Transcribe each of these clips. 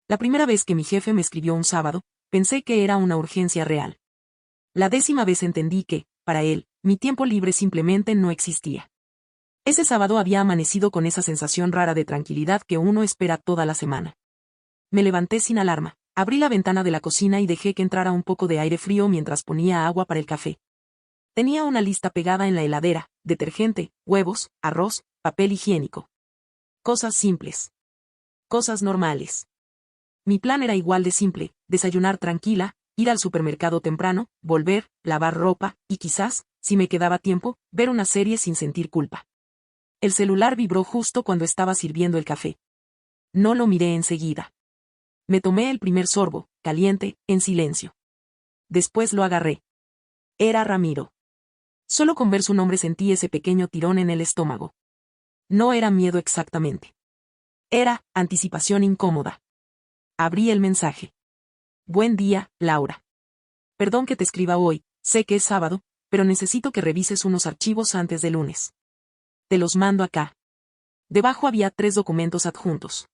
La primera vez que mi jefe me escribió un sábado, pensé que era una urgencia real. La 10ª vez entendí que, para él, mi tiempo libre simplemente no existía. Ese sábado había amanecido con esa sensación rara de tranquilidad que uno espera toda la semana. Me levanté sin alarma, abrí la ventana de la cocina y dejé que entrara un poco de aire frío mientras ponía agua para el café. Tenía una lista pegada en la heladera: detergente, huevos, arroz, papel higiénico. Cosas simples. Cosas normales. Mi plan era igual de simple: desayunar tranquila, ir al supermercado temprano, volver, lavar ropa, y quizás, si me quedaba tiempo, ver una serie sin sentir culpa. El celular vibró justo cuando estaba sirviendo el café. No lo miré enseguida. Me tomé el primer sorbo, caliente, en silencio. Después lo agarré. Era Ramiro. Solo con ver su nombre sentí ese pequeño tirón en el estómago. No era miedo exactamente. Era anticipación incómoda. Abrí el mensaje. Buen día, Laura. Perdón que te escriba hoy, sé que es sábado, pero necesito que revises unos archivos antes de lunes. Te los mando acá. Debajo había 3 documentos adjuntos.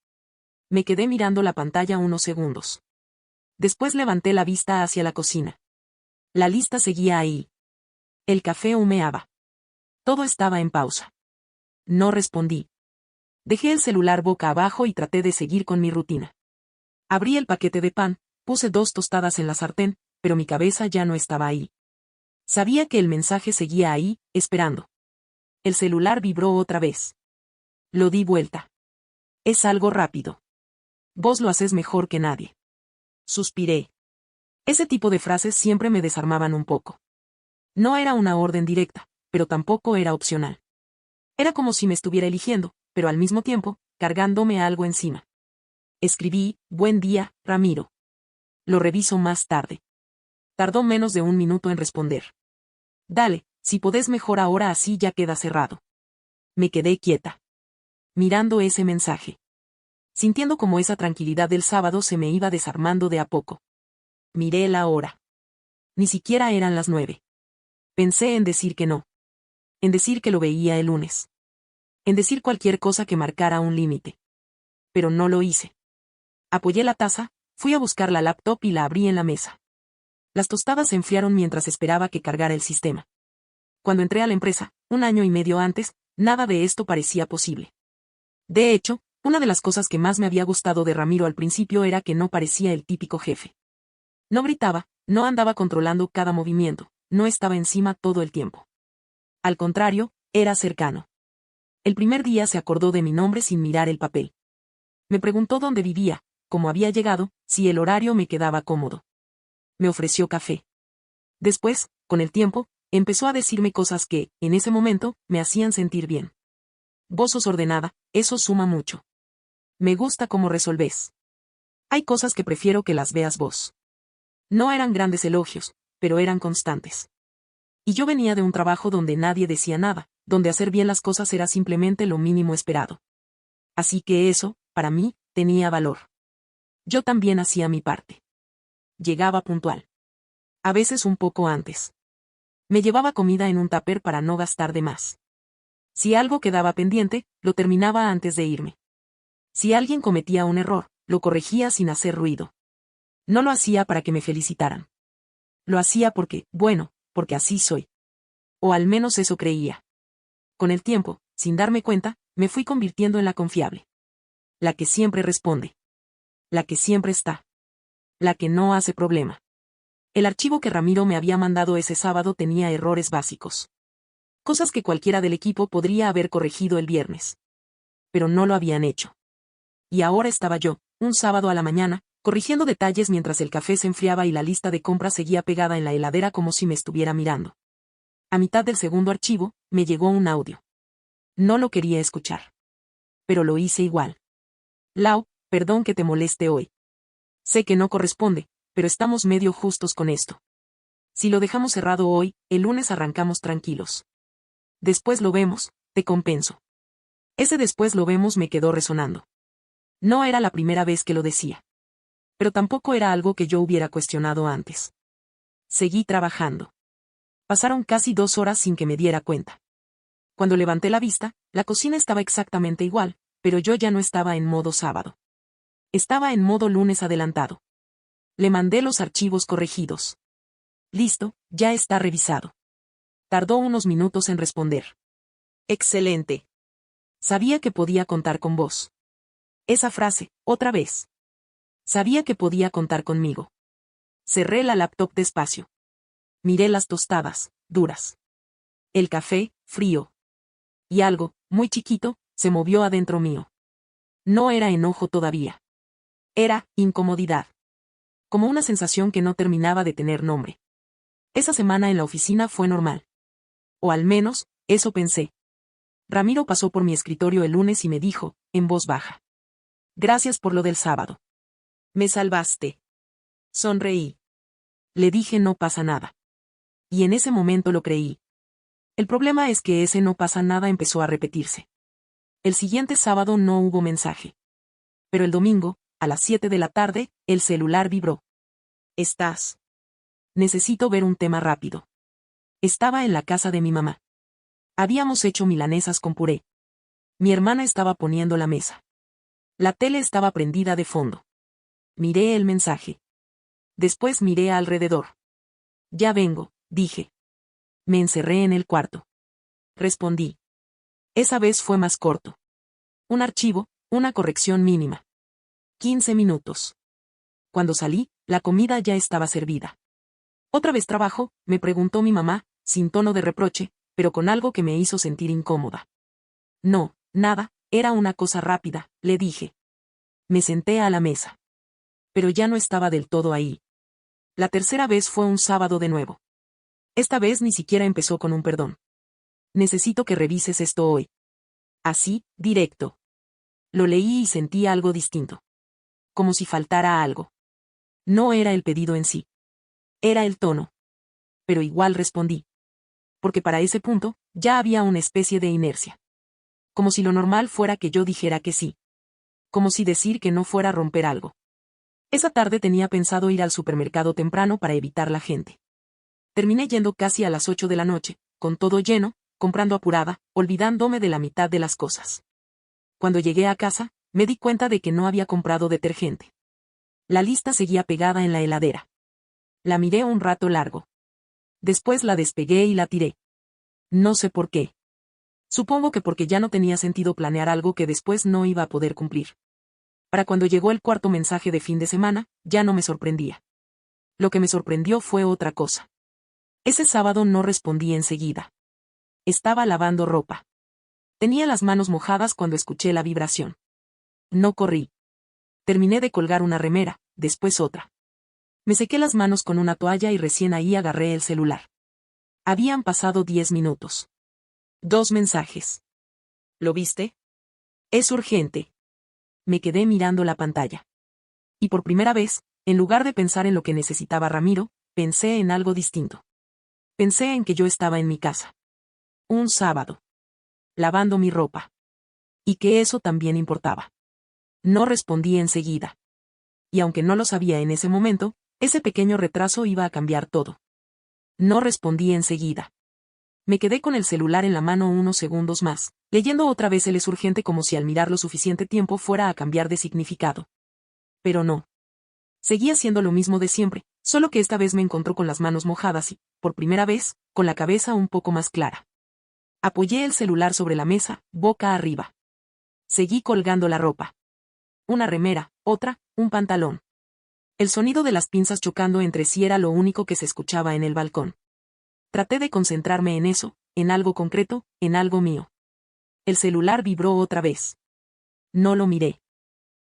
Me quedé mirando la pantalla unos segundos. Después levanté la vista hacia la cocina. La lista seguía ahí. El café humeaba. Todo estaba en pausa. No respondí. Dejé el celular boca abajo y traté de seguir con mi rutina. Abrí el paquete de pan, puse 2 tostadas en la sartén, pero mi cabeza ya no estaba ahí. Sabía que el mensaje seguía ahí, esperando. El celular vibró otra vez. Lo di vuelta. Es algo rápido. Vos lo haces mejor que nadie. Suspiré. Ese tipo de frases siempre me desarmaban un poco. No era una orden directa, pero tampoco era opcional. Era como si me estuviera eligiendo, pero al mismo tiempo, cargándome algo encima. Escribí: buen día, Ramiro. Lo reviso más tarde. Tardó menos de un minuto en responder. Dale, si podés mejor ahora, así ya queda cerrado. Me quedé quieta. Mirando ese mensaje. Sintiendo como esa tranquilidad del sábado se me iba desarmando de a poco. Miré la hora. Ni siquiera eran las 9. Pensé en decir que no. En decir que lo veía el lunes. En decir cualquier cosa que marcara un límite. Pero no lo hice. Apoyé la taza, fui a buscar la laptop y la abrí en la mesa. Las tostadas se enfriaron mientras esperaba que cargara el sistema. Cuando entré a la empresa, 1 año y medio antes, nada de esto parecía posible. De hecho, una de las cosas que más me había gustado de Ramiro al principio era que no parecía el típico jefe. No gritaba, no andaba controlando cada movimiento, no estaba encima todo el tiempo. Al contrario, era cercano. El primer día se acordó de mi nombre sin mirar el papel. Me preguntó dónde vivía, cómo había llegado, si el horario me quedaba cómodo. Me ofreció café. Después, con el tiempo, empezó a decirme cosas que, en ese momento, me hacían sentir bien. Vos sos ordenada, eso suma mucho. Me gusta cómo resolvés. Hay cosas que prefiero que las veas vos. No eran grandes elogios, pero eran constantes. Y yo venía de un trabajo donde nadie decía nada, donde hacer bien las cosas era simplemente lo mínimo esperado. Así que eso, para mí, tenía valor. Yo también hacía mi parte. Llegaba puntual. A veces un poco antes. Me llevaba comida en un tupper para no gastar de más. Si algo quedaba pendiente, lo terminaba antes de irme. Si alguien cometía un error, lo corregía sin hacer ruido. No lo hacía para que me felicitaran. Lo hacía porque, bueno, porque así soy. O al menos eso creía. Con el tiempo, sin darme cuenta, me fui convirtiendo en la confiable. La que siempre responde. La que siempre está. La que no hace problema. El archivo que Ramiro me había mandado ese sábado tenía errores básicos. Cosas que cualquiera del equipo podría haber corregido el viernes. Pero no lo habían hecho. Y ahora estaba yo, un sábado a la mañana, corrigiendo detalles mientras el café se enfriaba y la lista de compras seguía pegada en la heladera como si me estuviera mirando. A mitad del segundo archivo, me llegó un audio. No lo quería escuchar. Pero lo hice igual. Lau, perdón que te moleste hoy. Sé que no corresponde, pero estamos medio justos con esto. Si lo dejamos cerrado hoy, el lunes arrancamos tranquilos. Después lo vemos, te compenso. Ese después lo vemos me quedó resonando. No era la primera vez que lo decía. Pero tampoco era algo que yo hubiera cuestionado antes. Seguí trabajando. Pasaron casi 2 horas sin que me diera cuenta. Cuando levanté la vista, la cocina estaba exactamente igual, pero yo ya no estaba en modo sábado. Estaba en modo lunes adelantado. Le mandé los archivos corregidos. Listo, ya está revisado. Tardó unos minutos en responder. Excelente. Sabía que podía contar con vos. Esa frase, otra vez. Sabía que podía contar conmigo. Cerré la laptop despacio. Miré las tostadas, duras. El café, frío. Y algo, muy chiquito, se movió adentro mío. No era enojo todavía. Era incomodidad. Como una sensación que no terminaba de tener nombre. Esa semana en la oficina fue normal. O al menos, eso pensé. Ramiro pasó por mi escritorio el lunes y me dijo, en voz baja. Gracias por lo del sábado. Me salvaste. Sonreí. Le dije no pasa nada. Y en ese momento lo creí. El problema es que ese no pasa nada empezó a repetirse. El siguiente sábado no hubo mensaje. Pero el domingo, a las 7 de la tarde, el celular vibró. ¿Estás? Necesito ver un tema rápido. Estaba en la casa de mi mamá. Habíamos hecho milanesas con puré. Mi hermana estaba poniendo la mesa. La tele estaba prendida de fondo. Miré el mensaje. Después miré alrededor. Ya vengo, dije. Me encerré en el cuarto. Respondí. Esa vez fue más corto. Un archivo, una corrección mínima. 15 minutos. Cuando salí, la comida ya estaba servida. ¿Otra vez trabajo?, me preguntó mi mamá, sin tono de reproche, pero con algo que me hizo sentir incómoda. No, nada, era una cosa rápida, le dije. Me senté a la mesa. Pero ya no estaba del todo ahí. La tercera vez fue un sábado de nuevo. Esta vez ni siquiera empezó con un perdón. Necesito que revises esto hoy. Así, directo. Lo leí y sentí algo distinto. Como si faltara algo. No era el pedido en sí. Era el tono. Pero igual respondí. Porque para ese punto, ya había una especie de inercia. Como si lo normal fuera que yo dijera que sí. Como si decir que no fuera romper algo. Esa tarde tenía pensado ir al supermercado temprano para evitar la gente. Terminé yendo casi a las 8 de la noche, con todo lleno, comprando apurada, olvidándome de la mitad de las cosas. Cuando llegué a casa, me di cuenta de que no había comprado detergente. La lista seguía pegada en la heladera. La miré un rato largo. Después la despegué y la tiré. No sé por qué. Supongo que porque ya no tenía sentido planear algo que después no iba a poder cumplir. Para cuando llegó el cuarto mensaje de fin de semana, ya no me sorprendía. Lo que me sorprendió fue otra cosa. Ese sábado no respondí enseguida. Estaba lavando ropa. Tenía las manos mojadas cuando escuché la vibración. No corrí. Terminé de colgar una remera, después otra. Me sequé las manos con una toalla y recién ahí agarré el celular. Habían pasado 10 minutos. 2 mensajes. ¿Lo viste? Es urgente. Me quedé mirando la pantalla. Y por primera vez, en lugar de pensar en lo que necesitaba Ramiro, pensé en algo distinto. Pensé en que yo estaba en mi casa. Un sábado. Lavando mi ropa. Y que eso también importaba. No respondí enseguida. Y aunque no lo sabía en ese momento, ese pequeño retraso iba a cambiar todo. No respondí enseguida. Me quedé con el celular en la mano unos segundos más, leyendo otra vez el es urgente como si al mirar lo suficiente tiempo fuera a cambiar de significado. Pero no. Seguía siendo lo mismo de siempre, solo que esta vez me encontró con las manos mojadas y, por primera vez, con la cabeza un poco más clara. Apoyé el celular sobre la mesa, boca arriba. Seguí colgando la ropa. Una remera, otra, un pantalón. El sonido de las pinzas chocando entre sí era lo único que se escuchaba en el balcón. Traté de concentrarme en eso, en algo concreto, en algo mío. El celular vibró otra vez. No lo miré.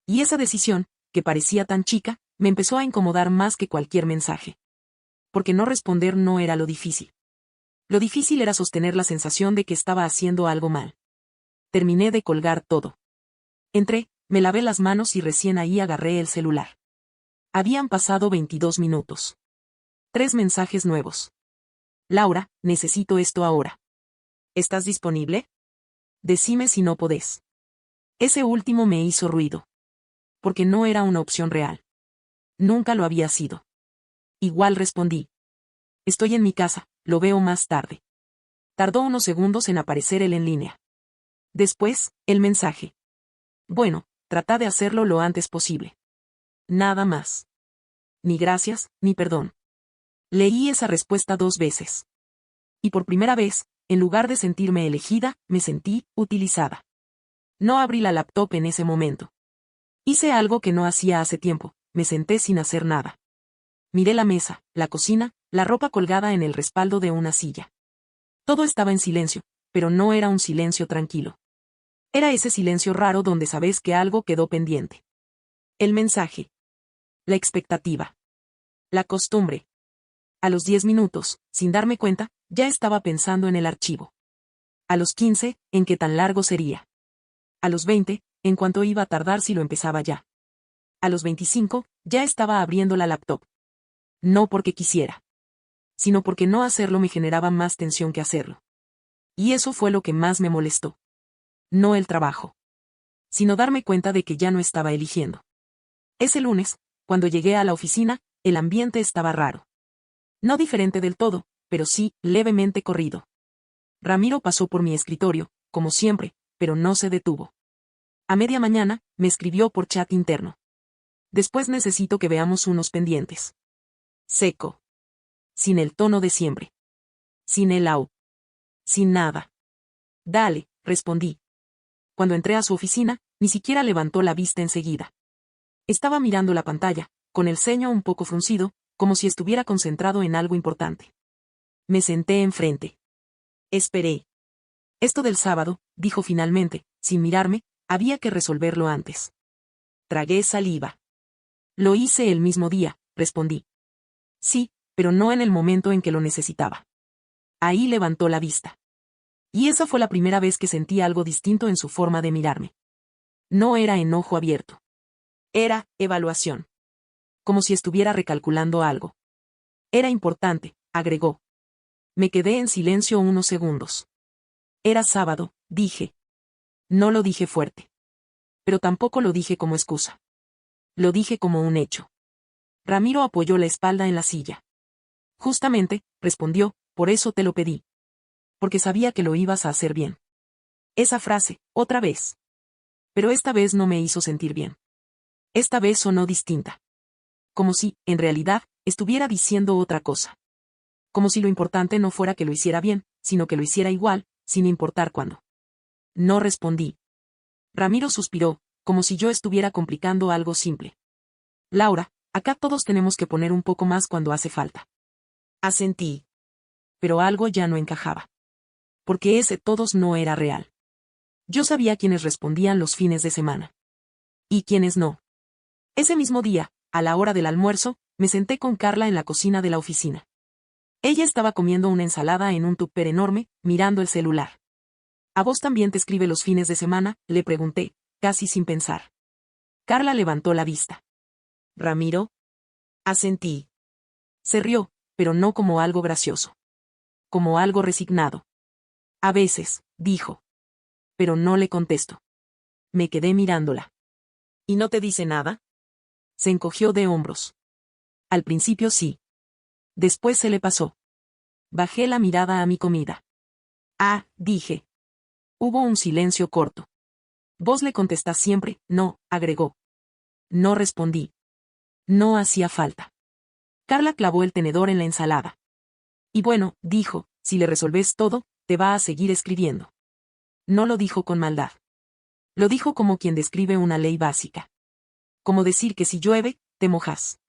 Y esa decisión, que parecía tan chica, me empezó a incomodar más que cualquier mensaje. Porque no responder no era lo difícil. Lo difícil era sostener la sensación de que estaba haciendo algo mal. Terminé de colgar todo. Entré, me lavé las manos y recién ahí agarré el celular. Habían pasado 22 minutos. 3 mensajes nuevos. Laura, necesito esto ahora. ¿Estás disponible? Decime si no podés. Ese último me hizo ruido. Porque no era una opción real. Nunca lo había sido. Igual respondí. Estoy en mi casa, lo veo más tarde. Tardó unos segundos en aparecer el en línea. Después, el mensaje. Bueno, trata de hacerlo lo antes posible. Nada más. Ni gracias, ni perdón. Leí esa respuesta 2 veces. Y por primera vez, en lugar de sentirme elegida, me sentí utilizada. No abrí la laptop en ese momento. Hice algo que no hacía hace tiempo, me senté sin hacer nada. Miré la mesa, la cocina, la ropa colgada en el respaldo de una silla. Todo estaba en silencio, pero no era un silencio tranquilo. Era ese silencio raro donde sabes que algo quedó pendiente. El mensaje. La expectativa. La costumbre. A los 10 minutos, sin darme cuenta, ya estaba pensando en el archivo. A los 15, en qué tan largo sería. A los 20, en cuánto iba a tardar si lo empezaba ya. A los 25, ya estaba abriendo la laptop. No porque quisiera, sino porque no hacerlo me generaba más tensión que hacerlo. Y eso fue lo que más me molestó. No el trabajo, sino darme cuenta de que ya no estaba eligiendo. Ese lunes, cuando llegué a la oficina, el ambiente estaba raro. No diferente del todo, pero sí, levemente corrido. Ramiro pasó por mi escritorio, como siempre, pero no se detuvo. A media mañana, me escribió por chat interno. Después necesito que veamos unos pendientes. Seco. Sin el tono de siempre. Sin el au. Sin nada. Dale, respondí. Cuando entré a su oficina, ni siquiera levantó la vista enseguida. Estaba mirando la pantalla, con el ceño un poco fruncido, como si estuviera concentrado en algo importante. Me senté enfrente. Esperé. Esto del sábado, dijo finalmente, sin mirarme, había que resolverlo antes. Tragué saliva. Lo hice el mismo día, respondí. Sí, pero no en el momento en que lo necesitaba. Ahí levantó la vista. Y esa fue la primera vez que sentí algo distinto en su forma de mirarme. No era enojo abierto. Era evaluación. Como si estuviera recalculando algo. Era importante, agregó. Me quedé en silencio unos segundos. Era sábado, dije. No lo dije fuerte. Pero tampoco lo dije como excusa. Lo dije como un hecho. Ramiro apoyó la espalda en la silla. Justamente, respondió, por eso te lo pedí. Porque sabía que lo ibas a hacer bien. Esa frase, otra vez. Pero esta vez no me hizo sentir bien. Esta vez sonó distinta. Como si, en realidad, estuviera diciendo otra cosa. Como si lo importante no fuera que lo hiciera bien, sino que lo hiciera igual, sin importar cuándo. No respondí. Ramiro suspiró, como si yo estuviera complicando algo simple. Laura, acá todos tenemos que poner un poco más cuando hace falta. Asentí. Pero algo ya no encajaba. Porque ese todos no era real. Yo sabía quiénes respondían los fines de semana. Y quiénes no. Ese mismo día, a la hora del almuerzo, me senté con Carla en la cocina de la oficina. Ella estaba comiendo una ensalada en un tupper enorme, mirando el celular. ¿A vos también te escribe los fines de semana?, le pregunté, casi sin pensar. Carla levantó la vista. ¿Ramiro? Asentí. Se rió, pero no como algo gracioso. Como algo resignado. A veces, dijo. Pero no le contesto. Me quedé mirándola. ¿Y no te dice nada? Se encogió de hombros. Al principio sí. Después se le pasó. Bajé la mirada a mi comida. Ah, dije. Hubo un silencio corto. Vos le contestás siempre, no, agregó. No respondí. No hacía falta. Carla clavó el tenedor en la ensalada. Y bueno, dijo, si le resolvés todo, te va a seguir escribiendo. No lo dijo con maldad. Lo dijo como quien describe una ley básica. Como decir que si llueve, te mojas.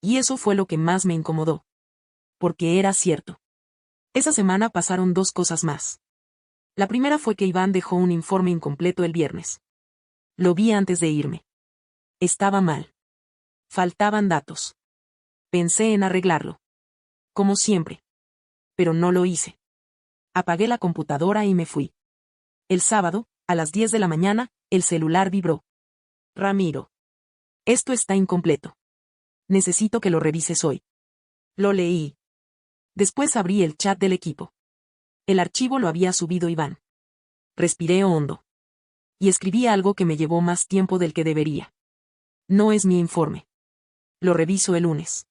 Y eso fue lo que más me incomodó. Porque era cierto. Esa semana pasaron 2 cosas más. La primera fue que Iván dejó un informe incompleto el viernes. Lo vi antes de irme. Estaba mal. Faltaban datos. Pensé en arreglarlo. Como siempre. Pero no lo hice. Apagué la computadora y me fui. El sábado, a las 10 de la mañana, el celular vibró. Ramiro. Esto está incompleto. Necesito que lo revises hoy. Lo leí. Después abrí el chat del equipo. El archivo lo había subido Iván. Respiré hondo. Y escribí algo que me llevó más tiempo del que debería. No es mi informe. Lo reviso el lunes.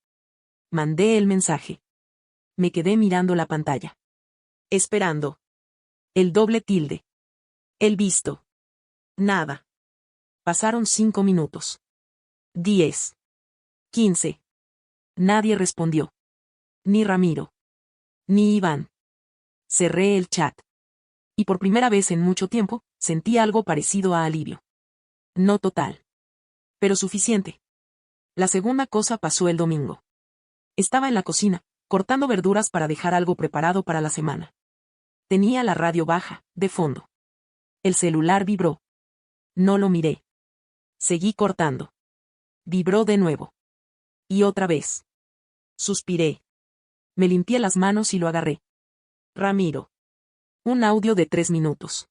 Mandé el mensaje. Me quedé mirando la pantalla. Esperando. El doble tilde. El visto. Nada. Pasaron 5 minutos. 10. 15. Nadie respondió. Ni Ramiro. Ni Iván. Cerré el chat. Y por primera vez en mucho tiempo, sentí algo parecido a alivio. No total. Pero suficiente. La segunda cosa pasó el domingo. Estaba en la cocina, cortando verduras para dejar algo preparado para la semana. Tenía la radio baja, de fondo. El celular vibró. No lo miré. Seguí cortando. Vibró de nuevo. Y otra vez. Suspiré. Me limpié las manos y lo agarré. Ramiro. Un audio de 3 minutos.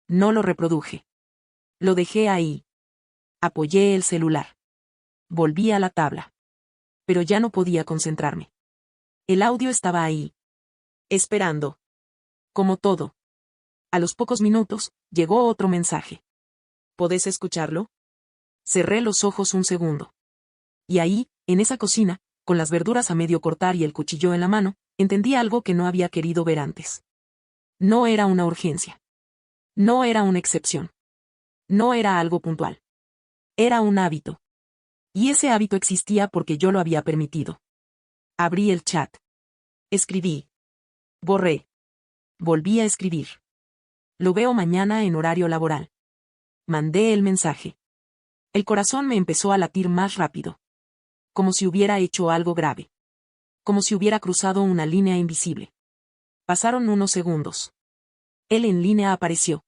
No lo reproduje. Lo dejé ahí. Apoyé el celular. Volví a la tabla. Pero ya no podía concentrarme. El audio estaba ahí. Esperando. Como todo. A los pocos minutos, llegó otro mensaje. ¿Podés escucharlo? Cerré los ojos un segundo. Y ahí, en esa cocina, con las verduras a medio cortar y el cuchillo en la mano, entendí algo que no había querido ver antes. No era una urgencia. No era una excepción. No era algo puntual. Era un hábito. Y ese hábito existía porque yo lo había permitido. Abrí el chat. Escribí. Borré. Volví a escribir. Lo veo mañana en horario laboral. Mandé el mensaje. El corazón me empezó a latir más rápido. Como si hubiera hecho algo grave. Como si hubiera cruzado una línea invisible. Pasaron unos segundos. Él en línea apareció.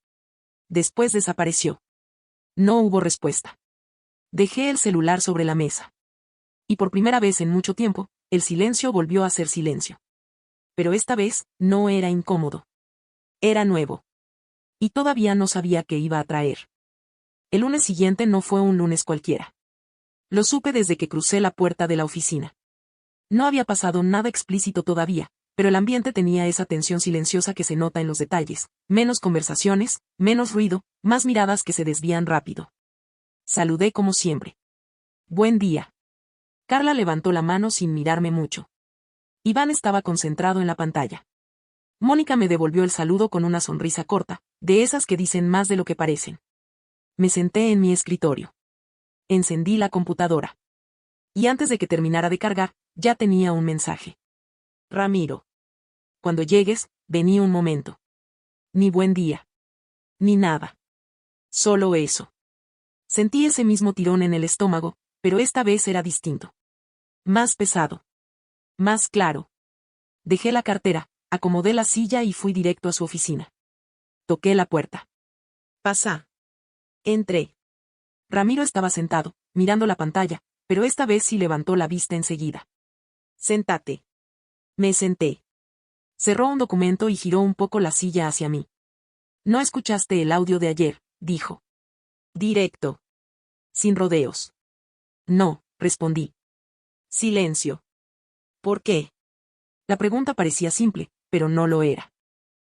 Después desapareció. No hubo respuesta. Dejé el celular sobre la mesa. Y por primera vez en mucho tiempo, el silencio volvió a ser silencio. Pero esta vez, no era incómodo. Era nuevo. Y todavía no sabía qué iba a traer. El lunes siguiente no fue un lunes cualquiera. Lo supe desde que crucé la puerta de la oficina. No había pasado nada explícito todavía, pero el ambiente tenía esa tensión silenciosa que se nota en los detalles, menos conversaciones, menos ruido, más miradas que se desvían rápido. Saludé como siempre. Buen día. Carla levantó la mano sin mirarme mucho. Iván estaba concentrado en la pantalla. Mónica me devolvió el saludo con una sonrisa corta, de esas que dicen más de lo que parecen. Me senté en mi escritorio. Encendí la computadora. Y antes de que terminara de cargar, ya tenía un mensaje. Ramiro. Cuando llegues, vení un momento. Ni buen día. Ni nada. Solo eso. Sentí ese mismo tirón en el estómago, pero esta vez era distinto. Más pesado. Más claro. Dejé la cartera, acomodé la silla y fui directo a su oficina. Toqué la puerta. Pasá. Entré. Ramiro estaba sentado, mirando la pantalla, pero esta vez sí levantó la vista enseguida. Séntate. Me senté. Cerró un documento y giró un poco la silla hacia mí. No escuchaste el audio de ayer, dijo. Directo. Sin rodeos. No, respondí. Silencio. ¿Por qué? La pregunta parecía simple, pero no lo era.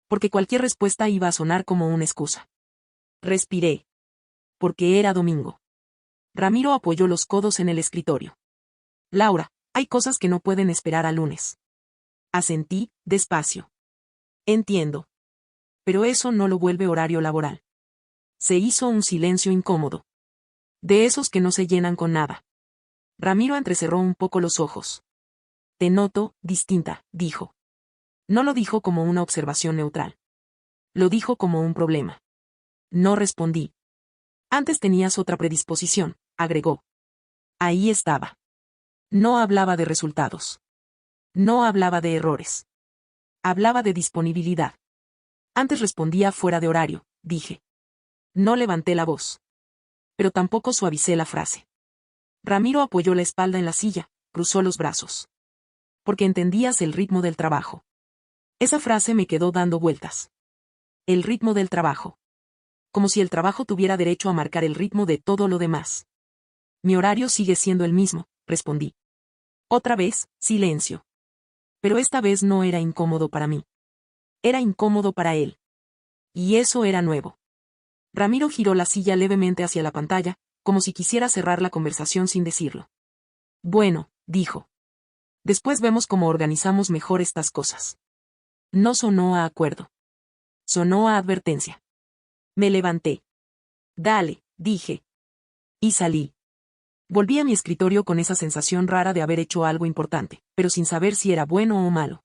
Porque cualquier respuesta iba a sonar como una excusa. Respiré. Porque era domingo. Ramiro apoyó los codos en el escritorio. Laura, hay cosas que no pueden esperar al lunes. Asentí, despacio. Entiendo. Pero eso no lo vuelve horario laboral. Se hizo un silencio incómodo. De esos que no se llenan con nada. Ramiro entrecerró un poco los ojos. Te noto, distinta, dijo. No lo dijo como una observación neutral. Lo dijo como un problema. No respondí. Antes tenías otra predisposición, agregó. Ahí estaba. No hablaba de resultados. No hablaba de errores. Hablaba de disponibilidad. Antes respondía fuera de horario, dije. No levanté la voz. Pero tampoco suavicé la frase. Ramiro apoyó la espalda en la silla, cruzó los brazos. Porque entendías el ritmo del trabajo. Esa frase me quedó dando vueltas. El ritmo del trabajo. Como si el trabajo tuviera derecho a marcar el ritmo de todo lo demás. Mi horario sigue siendo el mismo, respondí. Otra vez, silencio. Pero esta vez no era incómodo para mí. Era incómodo para él. Y eso era nuevo. Ramiro giró la silla levemente hacia la pantalla, como si quisiera cerrar la conversación sin decirlo. Bueno, dijo. Después vemos cómo organizamos mejor estas cosas. No sonó a acuerdo. Sonó a advertencia. Me levanté. Dale, dije, Y salí. Volví a mi escritorio con esa sensación rara de haber hecho algo importante, pero sin saber si era bueno o malo.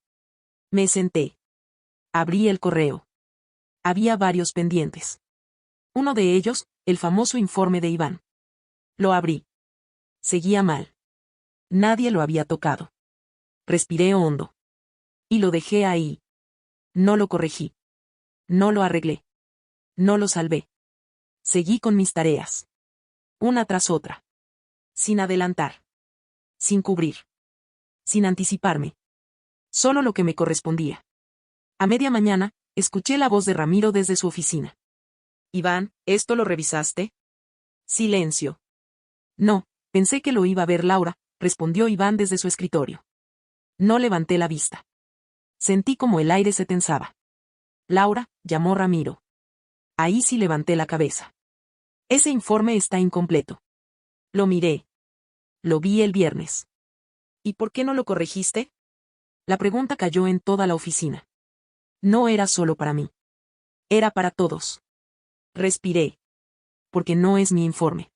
Me senté. Abrí el correo. Había varios pendientes. Uno de ellos, el famoso informe de Iván. Lo abrí. Seguía mal. Nadie lo había tocado. Respiré hondo. Y lo dejé ahí. No lo corregí. No lo arreglé. No lo salvé. Seguí con mis tareas. Una tras otra. Sin adelantar. Sin cubrir. Sin anticiparme. Solo lo que me correspondía. A media mañana, escuché la voz de Ramiro desde su oficina. Iván, ¿esto lo revisaste? Silencio. No, pensé que lo iba a ver Laura, respondió Iván desde su escritorio. No levanté la vista. Sentí como el aire se tensaba. Laura, llamó Ramiro. Ahí sí levanté la cabeza. Ese informe está incompleto. Lo miré. Lo vi el viernes. ¿Y por qué no lo corregiste? La pregunta cayó en toda la oficina. No era solo para mí. Era para todos. Respiré. Porque no es mi informe.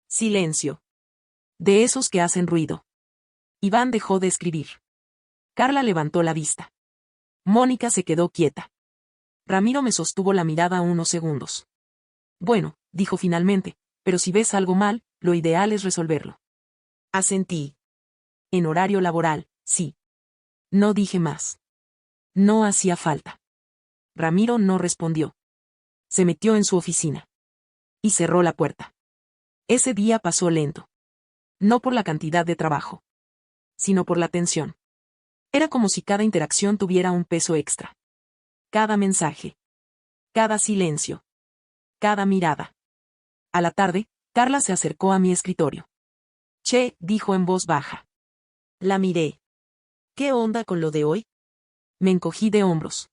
Silencio. De esos que hacen ruido. Iván dejó de escribir. Carla levantó la vista. Mónica se quedó quieta. Ramiro me sostuvo la mirada unos segundos. Bueno, dijo finalmente, pero si ves algo mal, lo ideal es resolverlo. Asentí. En horario laboral, sí. No dije más. No hacía falta. Ramiro no respondió. Se metió en su oficina. Y cerró la puerta. Ese día pasó lento. No por la cantidad de trabajo, sino por la tensión. Era como si cada interacción tuviera un peso extra. Cada mensaje. Cada silencio. Cada mirada. A la tarde, Carla se acercó a mi escritorio. Che, dijo en voz baja. La miré. ¿Qué onda con lo de hoy? Me encogí de hombros.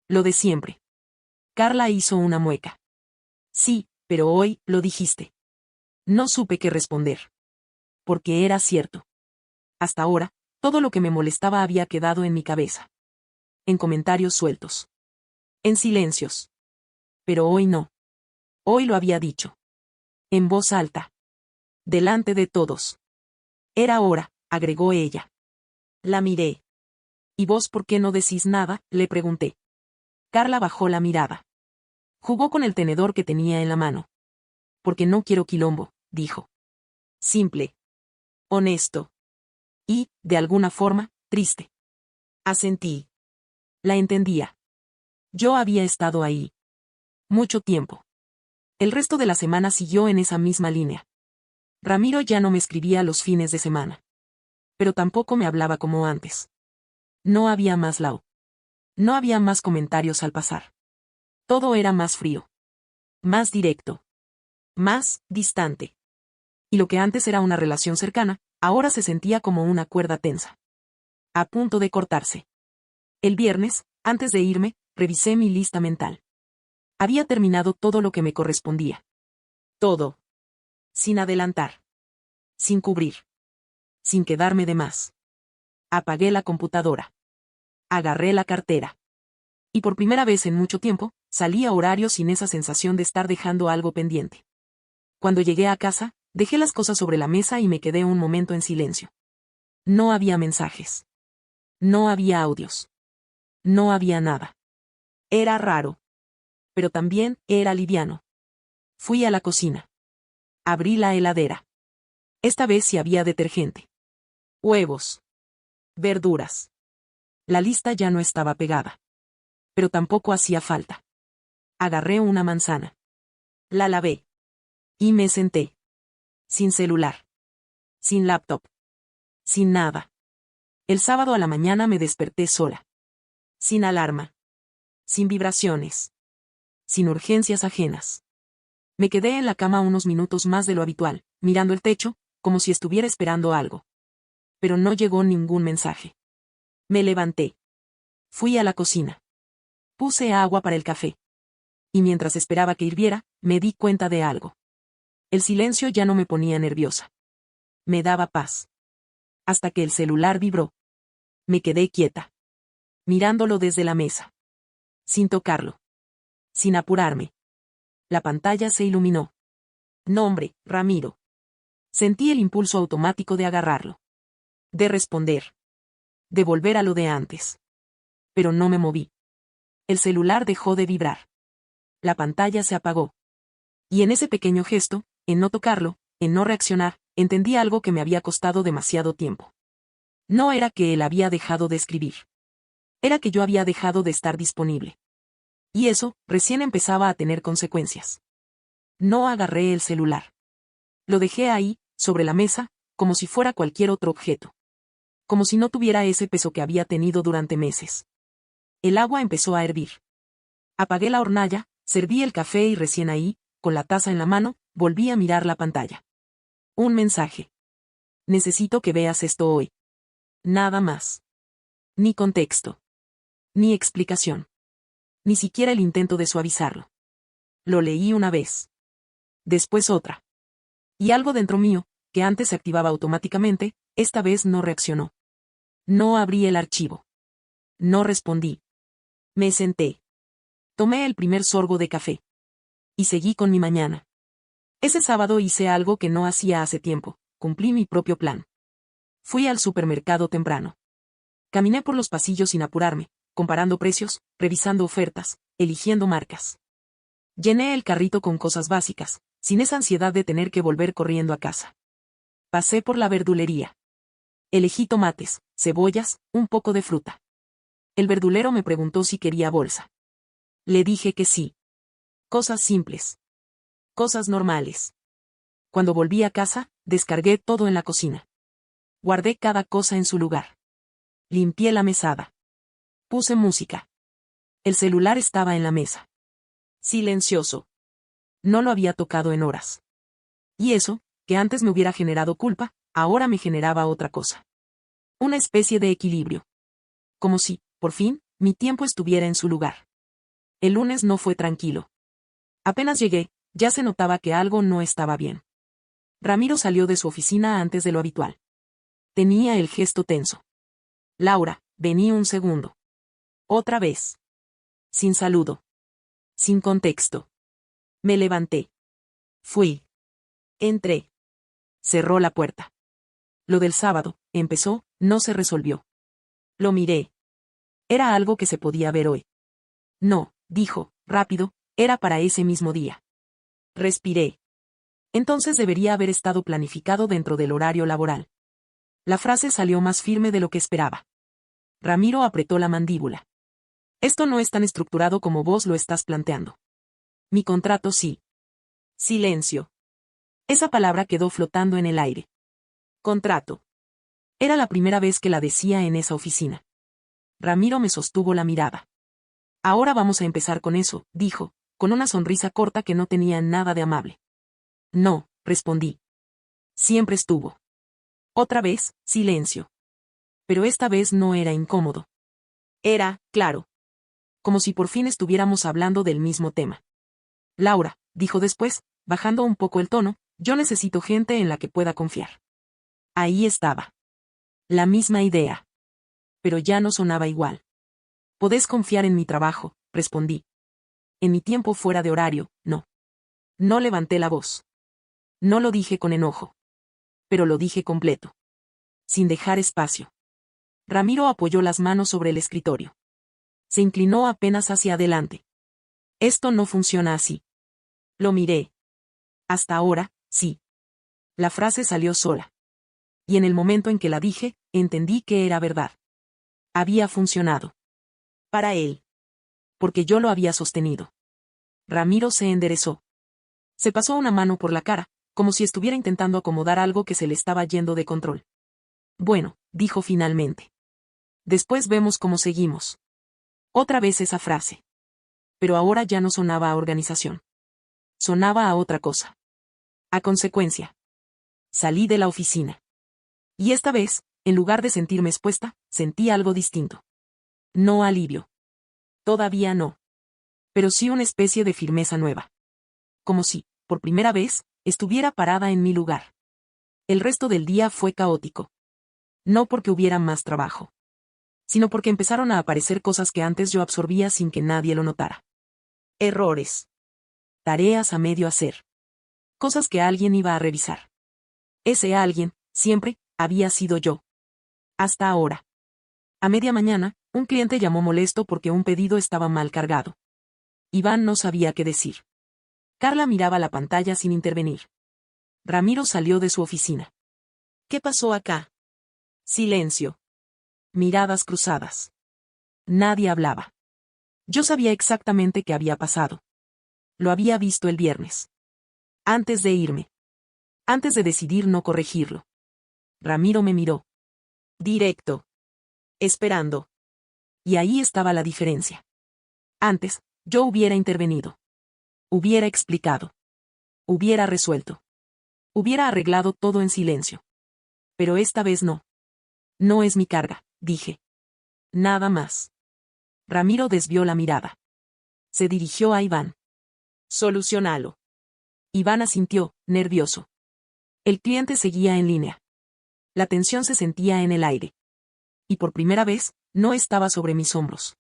Lo de siempre. Carla hizo una mueca. Sí, pero hoy, lo dijiste. No supe qué responder. Porque era cierto. Hasta ahora, todo lo que me molestaba había quedado en mi cabeza. En comentarios sueltos. En silencios. Pero hoy no. Hoy lo había dicho. En voz alta. Delante de todos. Era hora, agregó ella. La miré. ¿Y vos por qué no decís nada?, le pregunté. Carla bajó la mirada. Jugó con el tenedor que tenía en la mano. Porque no quiero quilombo, dijo. Simple. Honesto. Y, de alguna forma, triste. Asentí. La entendía. Yo había estado ahí. Mucho tiempo. El resto de la semana siguió en esa misma línea. Ramiro ya no me escribía los fines de semana. Pero tampoco me hablaba como antes. No había más Lau. No había más comentarios al pasar. Todo era más frío. Más directo. Más distante. Y lo que antes era una relación cercana, ahora se sentía como una cuerda tensa. A punto de cortarse. El viernes, antes de irme, revisé mi lista mental. Había terminado todo lo que me correspondía. Todo. Sin adelantar. Sin cubrir. Sin quedarme de más. Apagué la computadora. Agarré la cartera. Y por primera vez en mucho tiempo, salí a horario sin esa sensación de estar dejando algo pendiente. Cuando llegué a casa, dejé las cosas sobre la mesa y me quedé un momento en silencio. No había mensajes. No había audios. No había nada. Era raro. Pero también era liviano. Fui a la cocina. Abrí la heladera. Esta vez sí había detergente. Huevos. Verduras. La lista ya no estaba pegada. Pero tampoco hacía falta. Agarré una manzana. La lavé. Y me senté. Sin celular. Sin laptop. Sin nada. El sábado a la mañana me desperté sola. Sin alarma. Sin vibraciones. Sin urgencias ajenas. Me quedé en la cama unos minutos más de lo habitual, mirando el techo, como si estuviera esperando algo. Pero no llegó ningún mensaje. Me levanté. Fui a la cocina. Puse agua para el café. Y mientras esperaba que hirviera, me di cuenta de algo. El silencio ya no me ponía nerviosa. Me daba paz. Hasta que el celular vibró. Me quedé quieta. Mirándolo desde la mesa. Sin tocarlo. Sin apurarme. La pantalla se iluminó. Nombre, Ramiro. Sentí el impulso automático de agarrarlo. De responder. De volver a lo de antes. Pero no me moví. El celular dejó de vibrar. La pantalla se apagó. Y en ese pequeño gesto, en no tocarlo, en no reaccionar, entendí algo que me había costado demasiado tiempo. No era que él había dejado de escribir. Era que yo había dejado de estar disponible. Y eso, recién empezaba a tener consecuencias. No agarré el celular. Lo dejé ahí, sobre la mesa, como si fuera cualquier otro objeto. Como si no tuviera ese peso que había tenido durante meses. El agua empezó a hervir. Apagué la hornalla, serví el café y recién ahí, con la taza en la mano, volví a mirar la pantalla. Un mensaje. Necesito que veas esto hoy. Nada más. Ni contexto. Ni explicación. Ni siquiera el intento de suavizarlo. Lo leí una vez. Después otra. Y algo dentro mío, que antes se activaba automáticamente, esta vez no reaccionó. No abrí el archivo. No respondí. Me senté. Tomé el primer sorbo de café. Y seguí con mi mañana. Ese sábado hice algo que no hacía hace tiempo, cumplí mi propio plan. Fui al supermercado temprano. Caminé por los pasillos sin apurarme, comparando precios, revisando ofertas, eligiendo marcas. Llené el carrito con cosas básicas, sin esa ansiedad de tener que volver corriendo a casa. Pasé por la verdulería. Elegí tomates, cebollas, un poco de fruta. El verdulero me preguntó si quería bolsa. Le dije que sí. Cosas simples. Cosas normales. Cuando volví a casa, descargué todo en la cocina. Guardé cada cosa en su lugar. Limpié la mesada. Puse música. El celular estaba en la mesa. Silencioso. No lo había tocado en horas. Y eso, que antes me hubiera generado culpa, ahora me generaba otra cosa. Una especie de equilibrio. Como si, por fin, mi tiempo estuviera en su lugar. El lunes no fue tranquilo. Apenas llegué, ya se notaba que algo no estaba bien. Ramiro salió de su oficina antes de lo habitual. Tenía el gesto tenso. Laura, vení un segundo. Otra vez. Sin saludo. Sin contexto. Me levanté. Fui. Entré. Cerró la puerta. Lo del sábado, empezó, no se resolvió. Lo miré. Era algo que se podía ver hoy. No, dijo, rápido, era para ese mismo día. Respiré. Entonces debería haber estado planificado dentro del horario laboral. La frase salió más firme de lo que esperaba. Ramiro apretó la mandíbula. Esto no es tan estructurado como vos lo estás planteando. Mi contrato sí. Silencio. Esa palabra quedó flotando en el aire. Contrato. Era la primera vez que la decía en esa oficina. Ramiro me sostuvo la mirada. Ahora vamos a empezar con eso, dijo, con una sonrisa corta que no tenía nada de amable. No, respondí. Siempre estuvo. Otra vez, silencio. Pero esta vez no era incómodo. Era, claro. Como si por fin estuviéramos hablando del mismo tema. Laura, dijo después, bajando un poco el tono, yo necesito gente en la que pueda confiar. Ahí estaba. La misma idea. Pero ya no sonaba igual. Podés confiar en mi trabajo, respondí. En mi tiempo fuera de horario, no. No levanté la voz. No lo dije con enojo. Pero lo dije completo. Sin dejar espacio. Ramiro apoyó las manos sobre el escritorio. Se inclinó apenas hacia adelante. Esto no funciona así. Lo miré. Hasta ahora, sí. La frase salió sola. Y en el momento en que la dije, entendí que era verdad. Había funcionado. Para él. Porque yo lo había sostenido. Ramiro se enderezó. Se pasó una mano por la cara, como si estuviera intentando acomodar algo que se le estaba yendo de control. Bueno, dijo finalmente. Después vemos cómo seguimos. Otra vez esa frase. Pero ahora ya no sonaba a organización. Sonaba a otra cosa. A consecuencia. Salí de la oficina. Y esta vez, en lugar de sentirme expuesta, sentí algo distinto. No alivio. Todavía no. Pero sí una especie de firmeza nueva. Como si, por primera vez, estuviera parada en mi lugar. El resto del día fue caótico. No porque hubiera más trabajo. Sino porque empezaron a aparecer cosas que antes yo absorbía sin que nadie lo notara. Errores. Tareas a medio hacer. Cosas que alguien iba a revisar. Ese alguien, siempre, había sido yo. Hasta ahora. A media mañana, un cliente llamó molesto porque un pedido estaba mal cargado. Iván no sabía qué decir. Carla miraba la pantalla sin intervenir. Ramiro salió de su oficina. ¿Qué pasó acá? Silencio. Miradas cruzadas. Nadie hablaba. Yo sabía exactamente qué había pasado. Lo había visto el viernes. Antes de irme. Antes de decidir no corregirlo. Ramiro me miró. Directo. Esperando. Y ahí estaba la diferencia. Antes, yo hubiera intervenido. Hubiera explicado. Hubiera resuelto. Hubiera arreglado todo en silencio. Pero esta vez no. No es mi carga, dije. Nada más. Ramiro desvió la mirada. Se dirigió a Iván. Solucionalo. Iván asintió, nervioso. El cliente seguía en línea. La tensión se sentía en el aire. Y por primera vez, no estaba sobre mis hombros.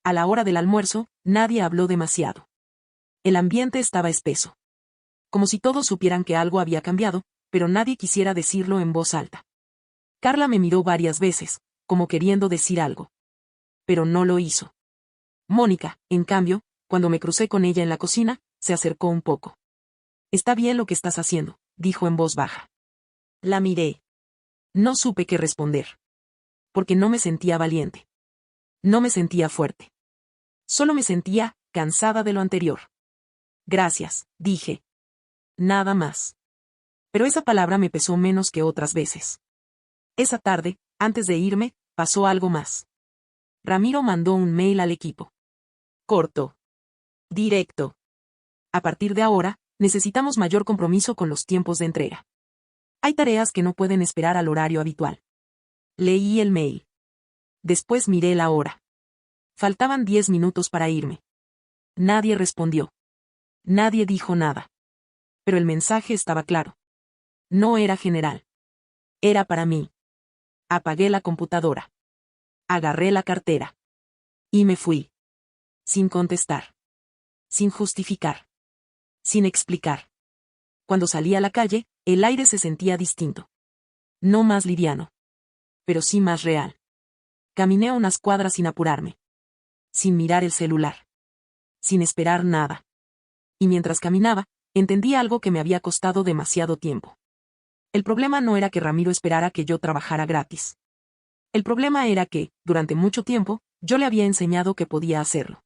A la hora del almuerzo, nadie habló demasiado. El ambiente estaba espeso. Como si todos supieran que algo había cambiado, pero nadie quisiera decirlo en voz alta. Carla me miró varias veces, como queriendo decir algo. Pero no lo hizo. Mónica, en cambio, cuando me crucé con ella en la cocina, se acercó un poco. Está bien lo que estás haciendo, dijo en voz baja. La miré. No supe qué responder. Porque no me sentía valiente. No me sentía fuerte. Solo me sentía cansada de lo anterior. Gracias, dije. Nada más. Pero esa palabra me pesó menos que otras veces. Esa tarde, antes de irme, pasó algo más. Ramiro mandó un mail al equipo. Corto. Directo. A partir de ahora, necesitamos mayor compromiso con los tiempos de entrega. Hay tareas que no pueden esperar al horario habitual. Leí el mail. Después miré la hora. Faltaban 10 minutos para irme. Nadie respondió. Nadie dijo nada. Pero el mensaje estaba claro. No era general. Era para mí. Apagué la computadora. Agarré la cartera. Y me fui. Sin contestar. Sin justificar. Sin explicar. Cuando salí a la calle, el aire se sentía distinto. No más liviano. Pero sí más real. Caminé unas cuadras sin apurarme. Sin mirar el celular. Sin esperar nada. Y mientras caminaba, entendí algo que me había costado demasiado tiempo. El problema no era que Ramiro esperara que yo trabajara gratis. El problema era que, durante mucho tiempo, yo le había enseñado que podía hacerlo.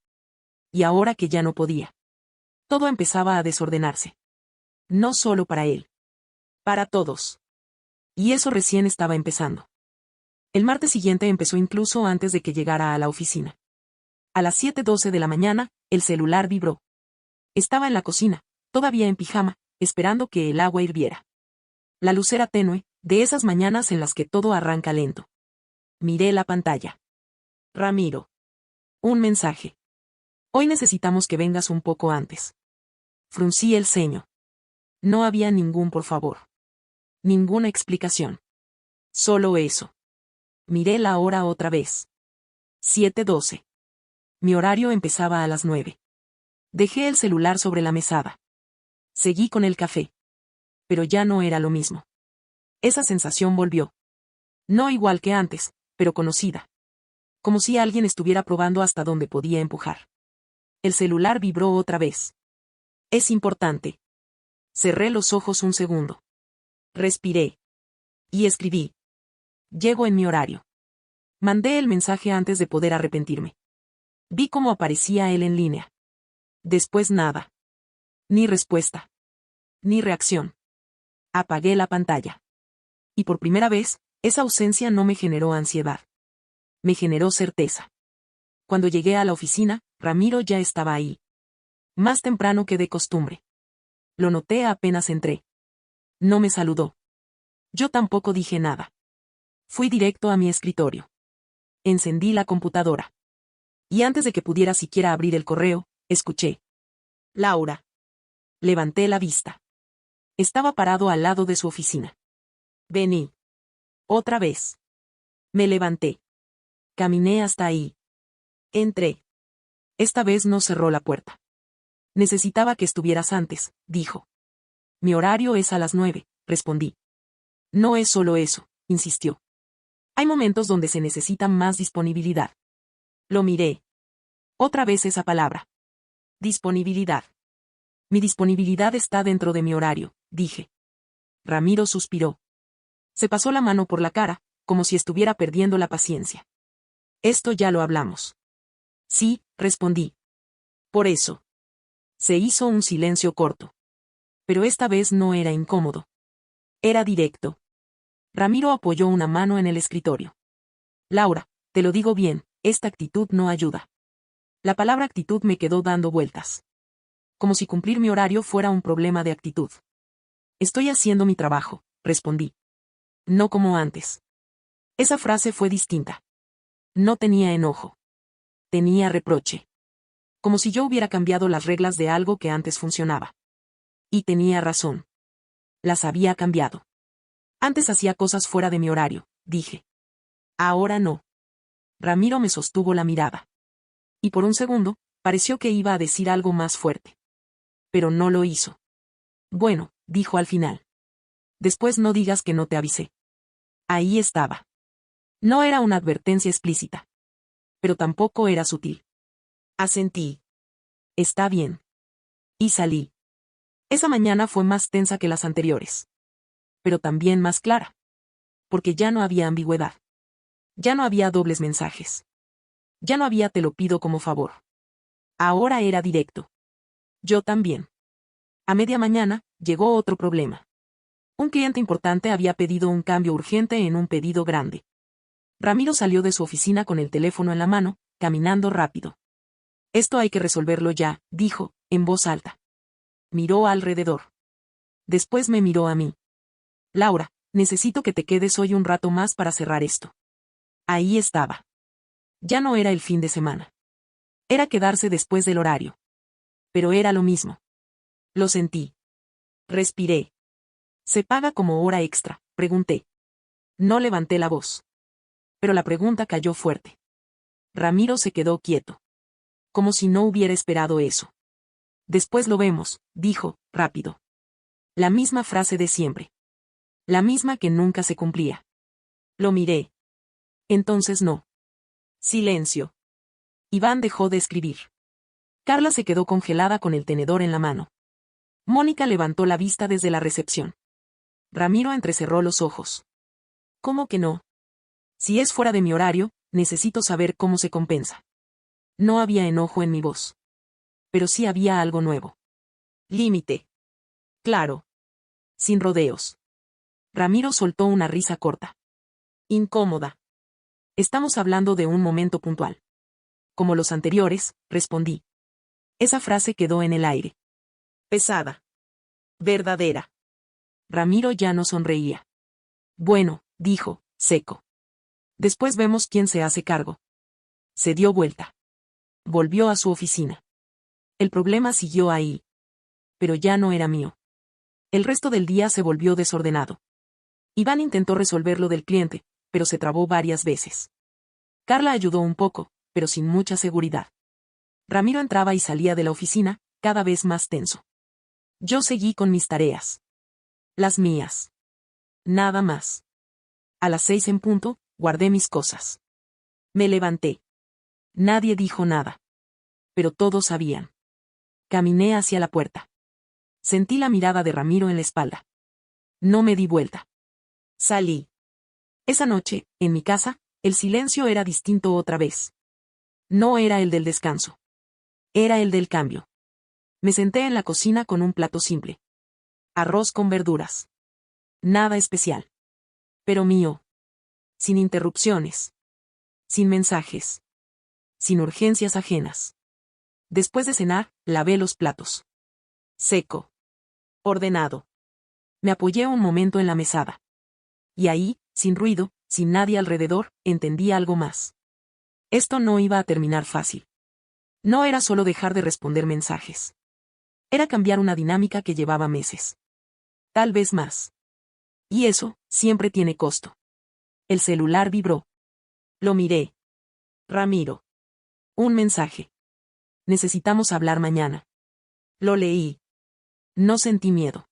Y ahora que ya no podía. Todo empezaba a desordenarse. No solo para él. Para todos. Y eso recién estaba empezando. El martes siguiente empezó incluso antes de que llegara a la oficina. A las 7:12 de la mañana, el celular vibró. Estaba en la cocina, todavía en pijama, esperando que el agua hirviera. La luz era tenue, de esas mañanas en las que todo arranca lento. Miré la pantalla. Ramiro. Un mensaje. Hoy necesitamos que vengas un poco antes. Fruncí el ceño. No había ningún por favor. Ninguna explicación. Solo eso. Miré la hora otra vez. 7:12. Mi horario empezaba a las 9. Dejé el celular sobre la mesada. Seguí con el café. Pero ya no era lo mismo. Esa sensación volvió. No igual que antes, pero conocida. Como si alguien estuviera probando hasta dónde podía empujar. El celular vibró otra vez. Es importante. Cerré los ojos un segundo. Respiré. Y escribí. Llego en mi horario. Mandé el mensaje antes de poder arrepentirme. Vi cómo aparecía él en línea. Después nada. Ni respuesta. Ni reacción. Apagué la pantalla. Y por primera vez, esa ausencia no me generó ansiedad. Me generó certeza. Cuando llegué a la oficina, Ramiro ya estaba ahí. Más temprano que de costumbre. Lo noté apenas entré. No me saludó. Yo tampoco dije nada. Fui directo a mi escritorio. Encendí la computadora. Y antes de que pudiera siquiera abrir el correo, escuché. Laura. Levanté la vista. Estaba parado al lado de su oficina. Vení. Otra vez. Me levanté. Caminé hasta ahí. Entré. Esta vez no cerró la puerta. Necesitaba que estuvieras antes, dijo. Mi horario es a las 9, respondí. No es solo eso, insistió. Hay momentos donde se necesita más disponibilidad. Lo miré. Otra vez esa palabra. Disponibilidad. Mi disponibilidad está dentro de mi horario, dije. Ramiro suspiró. Se pasó la mano por la cara, como si estuviera perdiendo la paciencia. Esto ya lo hablamos. Sí, respondí. Por eso. Se hizo un silencio corto. Pero esta vez no era incómodo. Era directo. Ramiro apoyó una mano en el escritorio. Laura, te lo digo bien, esta actitud no ayuda. La palabra actitud me quedó dando vueltas. Como si cumplir mi horario fuera un problema de actitud. Estoy haciendo mi trabajo, respondí. No como antes. Esa frase fue distinta. No tenía enojo. Tenía reproche. Como si yo hubiera cambiado las reglas de algo que antes funcionaba. Y tenía razón. Las había cambiado. Antes hacía cosas fuera de mi horario, dije. Ahora no. Ramiro me sostuvo la mirada. Y por un segundo, pareció que iba a decir algo más fuerte. Pero no lo hizo. Bueno, dijo al final. Después no digas que no te avisé. Ahí estaba. No era una advertencia explícita. Pero tampoco era sutil. Asentí. Está bien. Y salí. Esa mañana fue más tensa que las anteriores. Pero también más clara. Porque ya no había ambigüedad. Ya no había dobles mensajes. Ya no había te lo pido como favor. Ahora era directo. Yo también. A media mañana, llegó otro problema. Un cliente importante había pedido un cambio urgente en un pedido grande. Ramiro salió de su oficina con el teléfono en la mano, caminando rápido. Esto hay que resolverlo ya, dijo, en voz alta. Miró alrededor. Después me miró a mí. Laura, necesito que te quedes hoy un rato más para cerrar esto. Ahí estaba. Ya no era el fin de semana. Era quedarse después del horario. Pero era lo mismo. Lo sentí. Respiré. ¿Se paga como hora extra?, pregunté. No levanté la voz. Pero la pregunta cayó fuerte. Ramiro se quedó quieto. Como si no hubiera esperado eso. Después lo vemos, dijo, rápido. La misma frase de siempre. La misma que nunca se cumplía. Lo miré. Entonces no. Silencio. Iván dejó de escribir. Carla se quedó congelada con el tenedor en la mano. Mónica levantó la vista desde la recepción. Ramiro entrecerró los ojos. ¿Cómo que no? Si es fuera de mi horario, necesito saber cómo se compensa. No había enojo en mi voz. Pero sí había algo nuevo. Límite. Claro. Sin rodeos. Ramiro soltó una risa corta. Incómoda. Estamos hablando de un momento puntual. Como los anteriores, respondí. Esa frase quedó en el aire. Pesada. Verdadera. Ramiro ya no sonreía. Bueno, dijo, seco. Después vemos quién se hace cargo. Se dio vuelta. Volvió a su oficina. El problema siguió ahí. Pero ya no era mío. El resto del día se volvió desordenado. Iván intentó resolver lo del cliente, pero se trabó varias veces. Carla ayudó un poco, pero sin mucha seguridad. Ramiro entraba y salía de la oficina, cada vez más tenso. Yo seguí con mis tareas. Las mías. Nada más. A las 6 en punto, guardé mis cosas. Me levanté. Nadie dijo nada. Pero todos sabían. Caminé hacia la puerta. Sentí la mirada de Ramiro en la espalda. No me di vuelta. Salí. Esa noche, en mi casa, el silencio era distinto otra vez. No era el del descanso. Era el del cambio. Me senté en la cocina con un plato simple. Arroz con verduras. Nada especial. Pero mío. Sin interrupciones. Sin mensajes. Sin urgencias ajenas. Después de cenar, lavé los platos. Seco. Ordenado. Me apoyé un momento en la mesada. Y ahí, sin ruido, sin nadie alrededor, entendí algo más. Esto no iba a terminar fácil. No era solo dejar de responder mensajes. Era cambiar una dinámica que llevaba meses. Tal vez más. Y eso, siempre tiene costo. El celular vibró. Lo miré. Ramiro. Un mensaje. Necesitamos hablar mañana. Lo leí. No sentí miedo.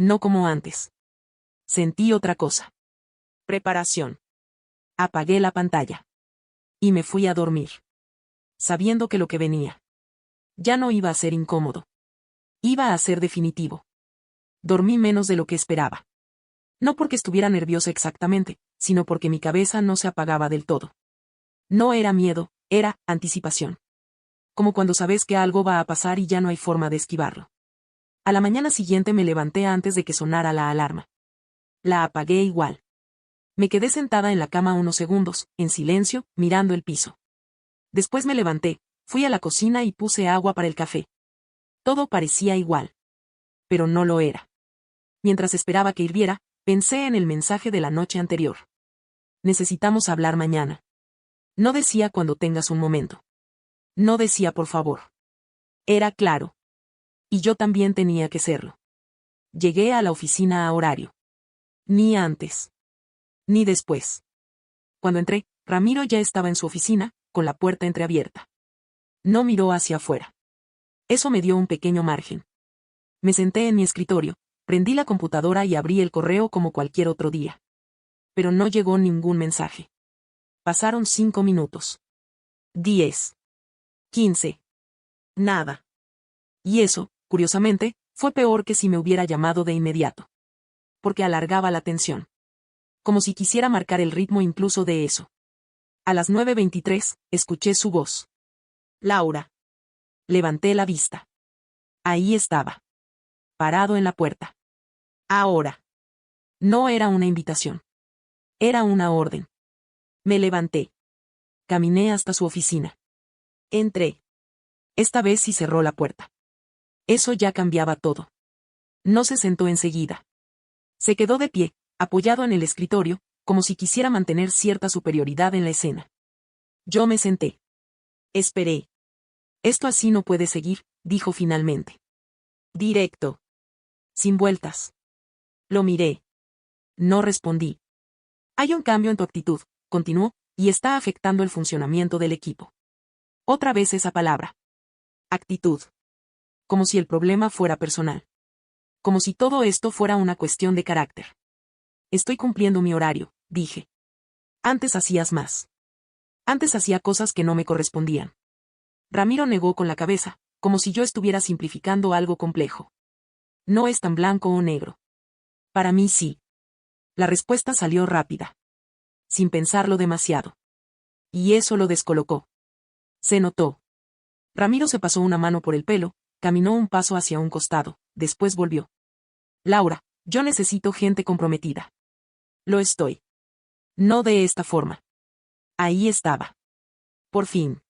No como antes. Sentí otra cosa. Preparación. Apagué la pantalla. Y me fui a dormir. Sabiendo que lo que venía ya no iba a ser incómodo. Iba a ser definitivo. Dormí menos de lo que esperaba. No porque estuviera nerviosa exactamente, sino porque mi cabeza no se apagaba del todo. No era miedo, era anticipación. Como cuando sabes que algo va a pasar y ya no hay forma de esquivarlo. A la mañana siguiente me levanté antes de que sonara la alarma. La apagué igual. Me quedé sentada en la cama unos segundos, en silencio, mirando el piso. Después me levanté, fui a la cocina y puse agua para el café. Todo parecía igual. Pero no lo era. Mientras esperaba que hirviera, pensé en el mensaje de la noche anterior. Necesitamos hablar mañana. No decía cuando tengas un momento. No decía por favor. Era claro. Y yo también tenía que serlo. Llegué a la oficina a horario. Ni antes. Ni después. Cuando entré, Ramiro ya estaba en su oficina, con la puerta entreabierta. No miró hacia afuera. Eso me dio un pequeño margen. Me senté en mi escritorio, prendí la computadora y abrí el correo como cualquier otro día. Pero no llegó ningún mensaje. Pasaron 5 minutos. 10. 15. Nada. Y eso, curiosamente, fue peor que si me hubiera llamado de inmediato. Porque alargaba la tensión. Como si quisiera marcar el ritmo incluso de eso. A las 9:23, escuché su voz. Laura. Levanté la vista. Ahí estaba. Parado en la puerta. Ahora. No era una invitación. Era una orden. Me levanté. Caminé hasta su oficina. Entré. Esta vez sí cerró la puerta. Eso ya cambiaba todo. No se sentó enseguida. Se quedó de pie, apoyado en el escritorio, como si quisiera mantener cierta superioridad en la escena. Yo me senté. Esperé. Esto así no puede seguir, dijo finalmente. Directo. Sin vueltas. Lo miré. No respondí. Hay un cambio en tu actitud, continuó, y está afectando el funcionamiento del equipo. Otra vez esa palabra. Actitud. Como si el problema fuera personal. Como si todo esto fuera una cuestión de carácter. Estoy cumpliendo mi horario, dije. Antes hacías más. Antes hacía cosas que no me correspondían. Ramiro negó con la cabeza, como si yo estuviera simplificando algo complejo. No es tan blanco o negro. Para mí sí. La respuesta salió rápida. Sin pensarlo demasiado. Y eso lo descolocó. Se notó. Ramiro se pasó una mano por el pelo, caminó un paso hacia un costado, después volvió. Laura, yo necesito gente comprometida. Lo estoy. No de esta forma. Ahí estaba. Por fin.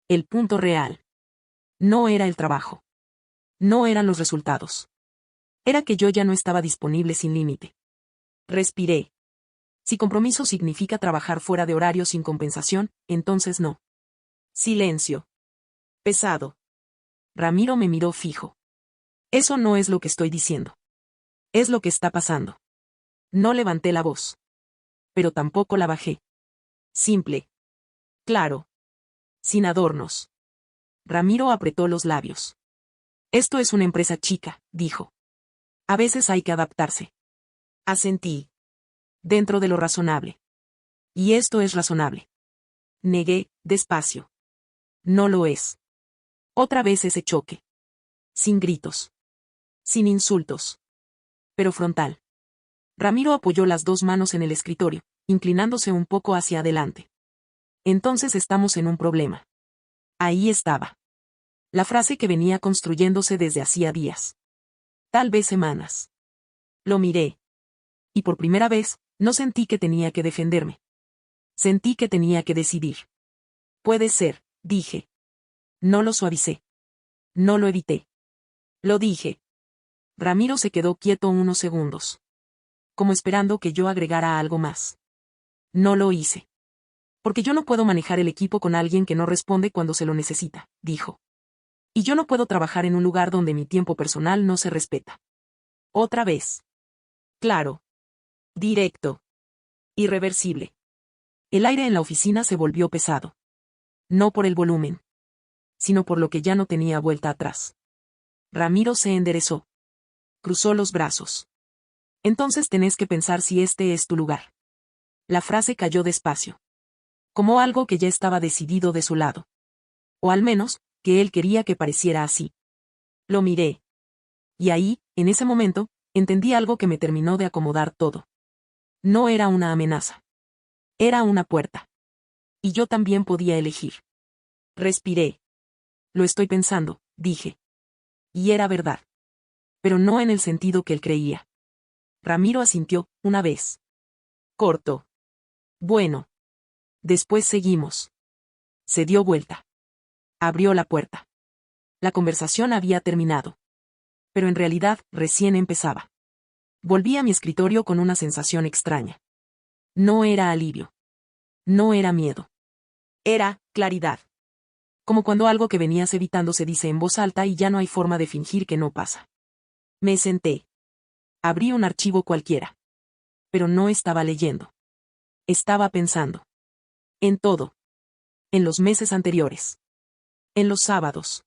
El punto real. No era el trabajo. No eran los resultados. Era que yo ya no estaba disponible sin límite. Respiré. Si compromiso significa trabajar fuera de horario sin compensación, entonces no. Silencio. Pesado. Ramiro me miró fijo. Eso no es lo que estoy diciendo. Es lo que está pasando. No levanté la voz. Pero tampoco la bajé. Simple. Claro. Sin adornos. Ramiro apretó los labios. Esto es una empresa chica, dijo. A veces hay que adaptarse. Asentí. Dentro de lo razonable. Y esto es razonable. Negué, despacio. No lo es. Otra vez ese choque. Sin gritos. Sin insultos. Pero frontal. Ramiro apoyó las 2 manos en el escritorio, inclinándose un poco hacia adelante. Entonces estamos en un problema. Ahí estaba. La frase que venía construyéndose desde hacía días. Tal vez semanas. Lo miré. Y por primera vez, no sentí que tenía que defenderme. Sentí que tenía que decidir. Puede ser, dije. No lo suavicé. No lo evité. Lo dije. Ramiro se quedó quieto unos segundos. Como esperando que yo agregara algo más. No lo hice. Porque yo no puedo manejar el equipo con alguien que no responde cuando se lo necesita, dijo. Y yo no puedo trabajar en un lugar donde mi tiempo personal no se respeta. Otra vez. Claro. Directo. Irreversible. El aire en la oficina se volvió pesado. No por el volumen. Sino por lo que ya no tenía vuelta atrás. Ramiro se enderezó. Cruzó los brazos. Entonces tenés que pensar si este es tu lugar. La frase cayó despacio. Como algo que ya estaba decidido de su lado. O al menos, que él quería que pareciera así. Lo miré. Y ahí, en ese momento, entendí algo que me terminó de acomodar todo. No era una amenaza. Era una puerta. Y yo también podía elegir. Respiré. Lo estoy pensando, dije. Y era verdad. Pero no en el sentido que él creía. Ramiro asintió, una vez. Corto. Bueno. Después seguimos. Se dio vuelta. Abrió la puerta. La conversación había terminado. Pero en realidad, recién empezaba. Volví a mi escritorio con una sensación extraña. No era alivio. No era miedo. Era claridad. Como cuando algo que venías evitando se dice en voz alta y ya no hay forma de fingir que no pasa. Me senté. Abrí un archivo cualquiera. Pero no estaba leyendo. Estaba pensando. En todo. En los meses anteriores. En los sábados.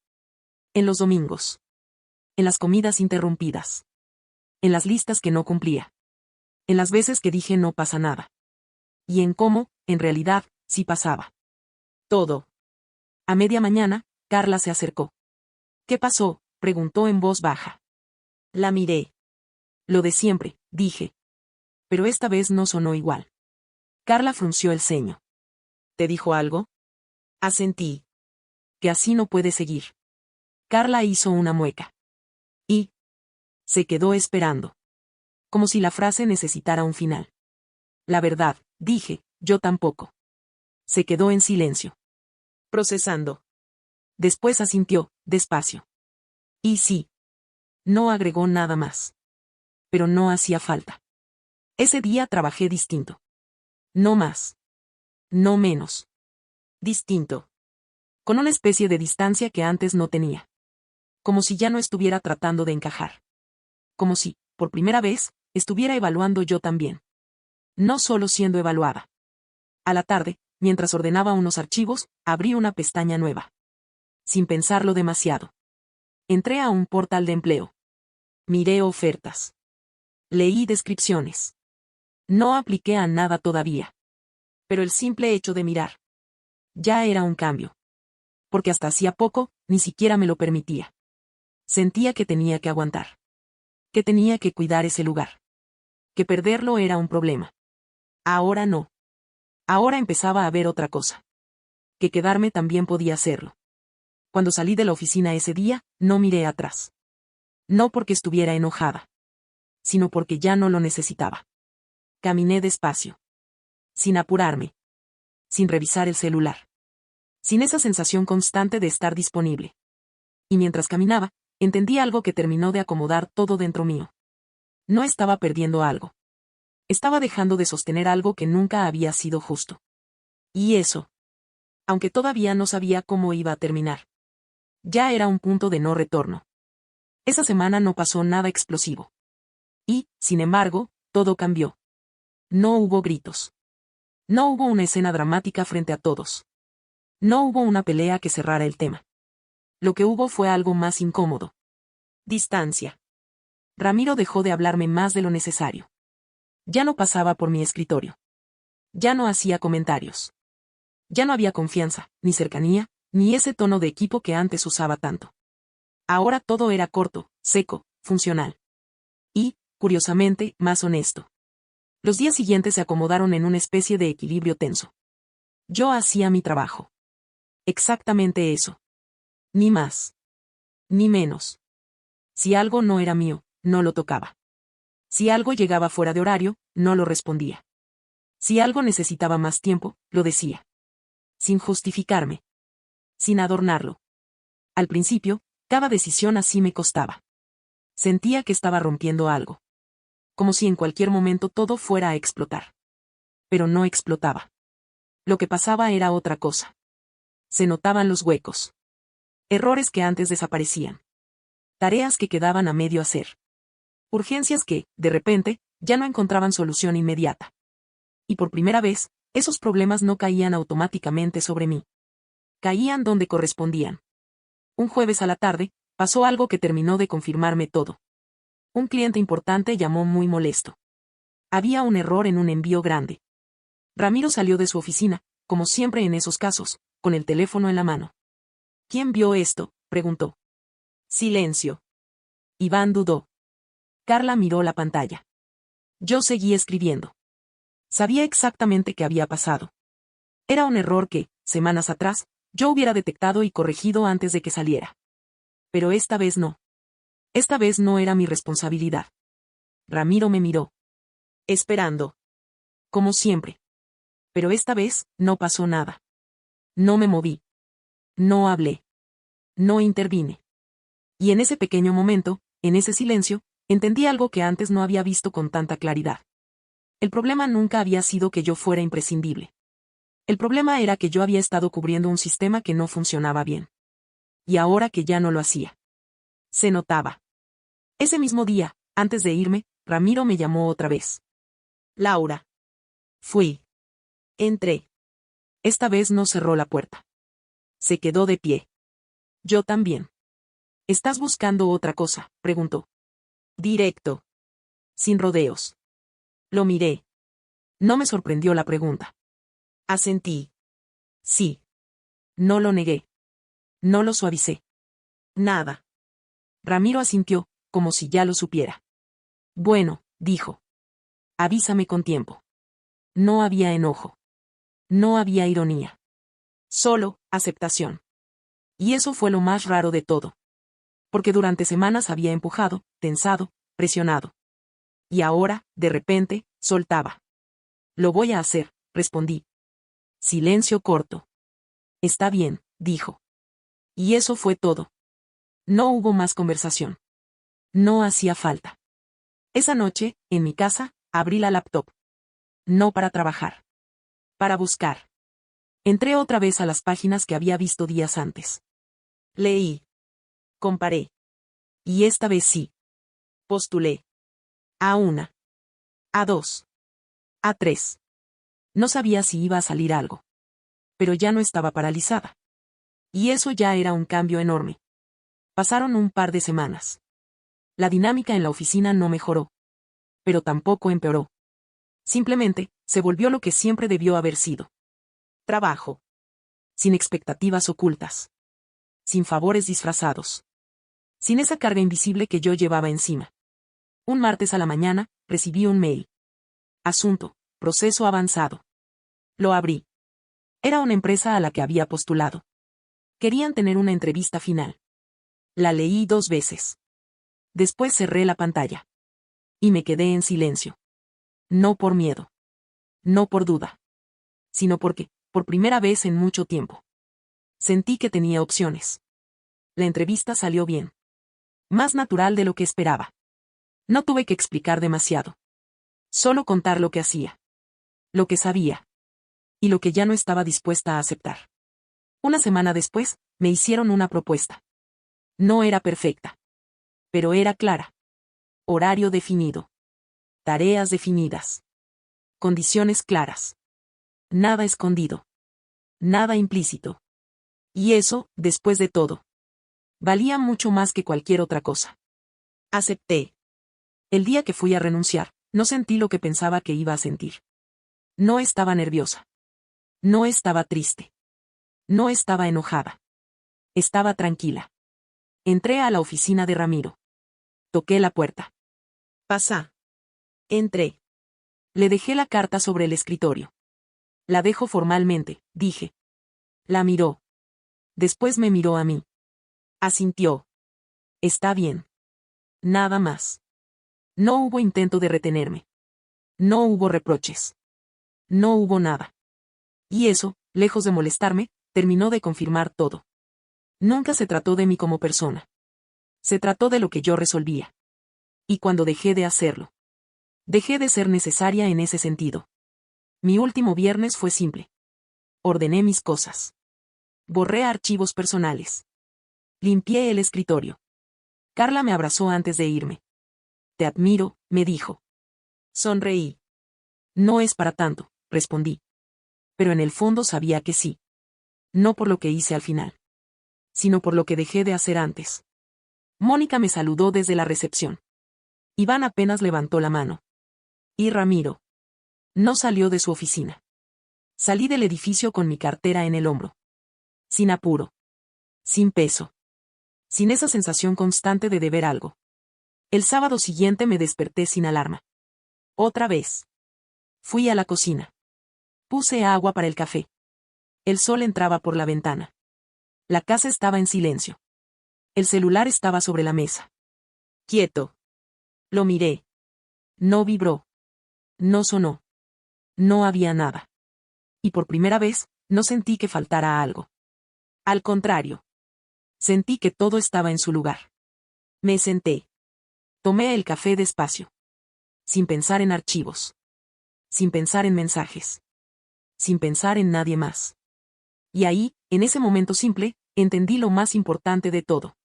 En los domingos. En las comidas interrumpidas. En las listas que no cumplía. En las veces que dije no pasa nada. Y en cómo, en realidad, sí pasaba. Todo. A media mañana, Carla se acercó. ¿Qué pasó?, preguntó en voz baja. La miré. Lo de siempre, dije. Pero esta vez no sonó igual. Carla frunció el ceño. ¿Te dijo algo? Asentí. Que así no puede seguir. Carla hizo una mueca. Y se quedó esperando. Como si la frase necesitara un final. La verdad, dije, yo tampoco. Se quedó en silencio. Procesando. Después asintió, despacio. Y sí. No agregó nada más. Pero no hacía falta. Ese día trabajé distinto. No más. No menos. Distinto. Con una especie de distancia que antes no tenía. Como si ya no estuviera tratando de encajar. Como si, por primera vez, estuviera evaluando yo también. No solo siendo evaluada. A la tarde, mientras ordenaba unos archivos, abrí una pestaña nueva. Sin pensarlo demasiado. Entré a un portal de empleo. Miré ofertas. Leí descripciones. No apliqué a nada todavía. Pero el simple hecho de mirar. Ya era un cambio. Porque hasta hacía poco, ni siquiera me lo permitía. Sentía que tenía que aguantar. Que tenía que cuidar ese lugar. Que perderlo era un problema. Ahora no. Ahora empezaba a ver otra cosa. Que quedarme también podía hacerlo. Cuando salí de la oficina ese día, no miré atrás. No porque estuviera enojada. Sino porque ya no lo necesitaba. Caminé despacio. Sin apurarme. Sin revisar el celular. Sin esa sensación constante de estar disponible. Y mientras caminaba, entendí algo que terminó de acomodar todo dentro mío. No estaba perdiendo algo. Estaba dejando de sostener algo que nunca había sido justo. Y eso. Aunque todavía no sabía cómo iba a terminar. Ya era un punto de no retorno. Esa semana no pasó nada explosivo. Y, sin embargo, todo cambió. No hubo gritos. No hubo una escena dramática frente a todos. No hubo una pelea que cerrara el tema. Lo que hubo fue algo más incómodo. Distancia. Ramiro dejó de hablarme más de lo necesario. Ya no pasaba por mi escritorio. Ya no hacía comentarios. Ya no había confianza, ni cercanía, ni ese tono de equipo que antes usaba tanto. Ahora todo era corto, seco, funcional. Y, curiosamente, más honesto. Los días siguientes se acomodaron en una especie de equilibrio tenso. Yo hacía mi trabajo. Exactamente eso. Ni más. Ni menos. Si algo no era mío, no lo tocaba. Si algo llegaba fuera de horario, no lo respondía. Si algo necesitaba más tiempo, lo decía. Sin justificarme. Sin adornarlo. Al principio, cada decisión así me costaba. Sentía que estaba rompiendo algo. Como si en cualquier momento todo fuera a explotar. Pero no explotaba. Lo que pasaba era otra cosa. Se notaban los huecos. Errores que antes desaparecían. Tareas que quedaban a medio hacer. Urgencias que, de repente, ya no encontraban solución inmediata. Y por primera vez, esos problemas no caían automáticamente sobre mí. Caían donde correspondían. Un jueves a la tarde, pasó algo que terminó de confirmarme todo. Un cliente importante llamó muy molesto. Había un error en un envío grande. Ramiro salió de su oficina, como siempre en esos casos, con el teléfono en la mano. ¿Quién vio esto?, preguntó. Silencio. Iván dudó. Carla miró la pantalla. Yo seguí escribiendo. Sabía exactamente qué había pasado. Era un error que, semanas atrás, yo hubiera detectado y corregido antes de que saliera. Pero esta vez no. Esta vez no era mi responsabilidad. Ramiro me miró. Esperando. Como siempre. Pero esta vez, no pasó nada. No me moví. No hablé. No intervine. Y en ese pequeño momento, en ese silencio, entendí algo que antes no había visto con tanta claridad. El problema nunca había sido que yo fuera imprescindible. El problema era que yo había estado cubriendo un sistema que no funcionaba bien. Y ahora que ya no lo hacía. Se notaba. Ese mismo día, antes de irme, Ramiro me llamó otra vez. Laura. Fui. Entré. Esta vez no cerró la puerta. Se quedó de pie. Yo también. ¿Estás buscando otra cosa?, preguntó. Directo. Sin rodeos. Lo miré. No me sorprendió la pregunta. Asentí. Sí. No lo negué. No lo suavicé. Nada. Ramiro asintió, como si ya lo supiera. Bueno, dijo. Avísame con tiempo. No había enojo. No había ironía. Solo, aceptación. Y eso fue lo más raro de todo. Porque durante semanas había empujado, tensado, presionado. Y ahora, de repente, soltaba. Lo voy a hacer, respondí. Silencio corto. Está bien, dijo. Y eso fue todo. No hubo más conversación. No hacía falta. Esa noche, en mi casa, abrí la laptop. No para trabajar. Para buscar. Entré otra vez a las páginas que había visto días antes. Leí. Comparé. Y esta vez sí. Postulé. A una. A dos. A tres. No sabía si iba a salir algo. Pero ya no estaba paralizada. Y eso ya era un cambio enorme. Pasaron un par de semanas. La dinámica en la oficina no mejoró. Pero tampoco empeoró. Simplemente, se volvió lo que siempre debió haber sido. Trabajo. Sin expectativas ocultas. Sin favores disfrazados. Sin esa carga invisible que yo llevaba encima. Un martes a la mañana, recibí un mail. Asunto, proceso avanzado. Lo abrí. Era una empresa a la que había postulado. Querían tener una entrevista final. La leí 2 veces. Después cerré la pantalla. Y me quedé en silencio. No por miedo. No por duda. Sino porque, por primera vez en mucho tiempo, sentí que tenía opciones. La entrevista salió bien. Más natural de lo que esperaba. No tuve que explicar demasiado. Solo contar lo que hacía. Lo que sabía. Y lo que ya no estaba dispuesta a aceptar. Una semana después, me hicieron una propuesta. No era perfecta. Pero era clara. Horario definido. Tareas definidas. Condiciones claras. Nada escondido. Nada implícito. Y eso, después de todo, valía mucho más que cualquier otra cosa. Acepté. El día que fui a renunciar, no sentí lo que pensaba que iba a sentir. No estaba nerviosa. No estaba triste. No estaba enojada. Estaba tranquila. Entré a la oficina de Ramiro. Toqué la puerta. Pasa. Entré. Le dejé la carta sobre el escritorio. La dejo formalmente, dije. La miró. Después me miró a mí. Asintió. Está bien. Nada más. No hubo intento de retenerme. No hubo reproches. No hubo nada. Y eso, lejos de molestarme, terminó de confirmar todo. Nunca se trató de mí como persona. Se trató de lo que yo resolvía. Y cuando dejé de hacerlo, dejé de ser necesaria en ese sentido. Mi último viernes fue simple. Ordené mis cosas. Borré archivos personales. Limpié el escritorio. Carla me abrazó antes de irme. Te admiro, me dijo. Sonreí. No es para tanto, respondí. Pero en el fondo sabía que sí. No por lo que hice al final, sino por lo que dejé de hacer antes. Mónica me saludó desde la recepción. Iván apenas levantó la mano. Y Ramiro. No salió de su oficina. Salí del edificio con mi cartera en el hombro. Sin apuro. Sin peso. Sin esa sensación constante de deber algo. El sábado siguiente me desperté sin alarma. Otra vez. Fui a la cocina. Puse agua para el café. El sol entraba por la ventana. La casa estaba en silencio. El celular estaba sobre la mesa. Quieto. Lo miré. No vibró. No sonó. No había nada. Y por primera vez, no sentí que faltara algo. Al contrario. Sentí que todo estaba en su lugar. Me senté. Tomé el café despacio. Sin pensar en archivos. Sin pensar en mensajes. Sin pensar en nadie más. Y ahí, en ese momento simple, entendí lo más importante de todo.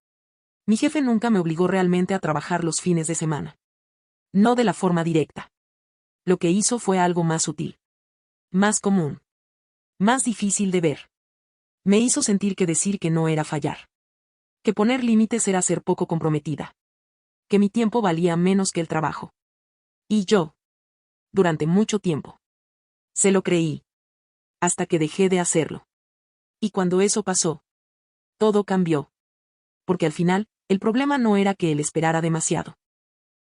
Mi jefe nunca me obligó realmente a trabajar los fines de semana. No de la forma directa. Lo que hizo fue algo más sutil. Más común. Más difícil de ver. Me hizo sentir que decir que no era fallar. Que poner límites era ser poco comprometida. Que mi tiempo valía menos que el trabajo. Y yo. Durante mucho tiempo. Se lo creí. Hasta que dejé de hacerlo. Y cuando eso pasó, todo cambió. Porque al final, el problema no era que él esperara demasiado.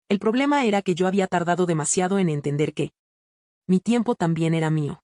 El problema era que yo había tardado demasiado en entender que mi tiempo también era mío.